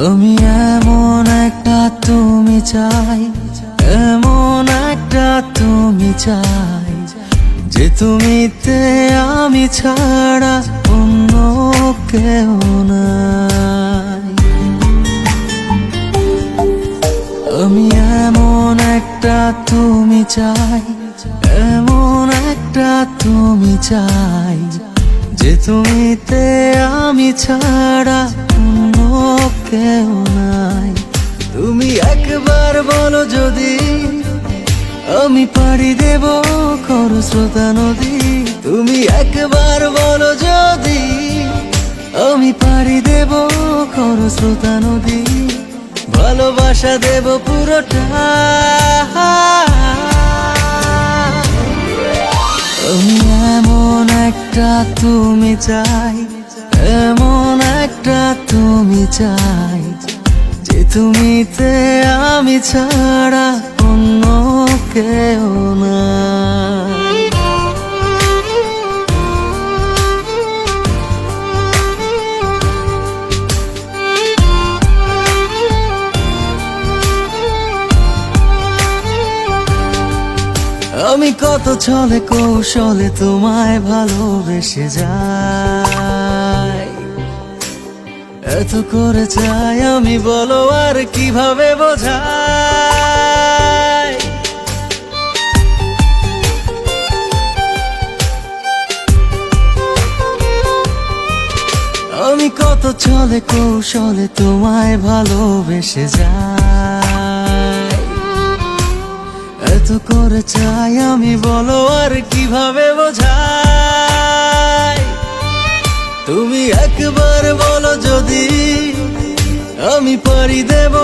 আমি এমন একটা তুমি চাই, এমন একটা তুমি চাই, যে তুমিতে আমি ছাড়া অন্য কেউ নাই। আমি এমন একটা তুমি চাই, এমন একটা তুমি চাই, যে তুমিতে আমি ছাড়া অন্য কেউ নাই। তুমি একবার বলো যদি আমি পাড়ি দেব খরস্রোতা নদী। তুমি একবার বলো যদি আমি পাড়ি দেব খরস্রোতা নদী। ভালোবাসা দেব পুরোটা। আমি এমন একটা তুমি চাই, এমন একটা তুমি চাই, যে তুমিতে আমি ছাড়া অন্য কেউ নাই। আমি কত ছলে কৌশলে তোমায় ভালোবেসে যাই, এত করে চাই আমি, বলো আর কিভাবে বোঝাই। আমি কত ছলে কৌশলে তোমায় ভালোবেসে যাই, এত করে চাই আমি, বলো আর কিভাবে বোঝাই। তুমি একবার বলো যদি আমি পাড়ি দেব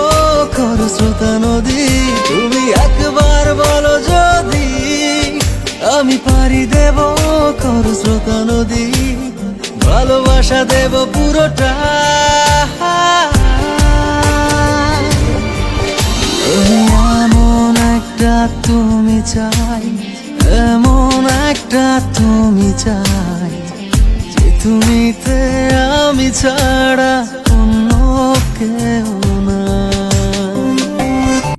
খরস্রোতা নদী। তুমি একবার বলো যদি আমি পাড়ি দেব খরস্রোতা নদী। ভালোবাসা দেব পুরোটা। এমন একটা তুমি চাই, এমন একটা তুমি চাই, যে তুমিতে আমি ছাড়া অন্য কেউ নাই।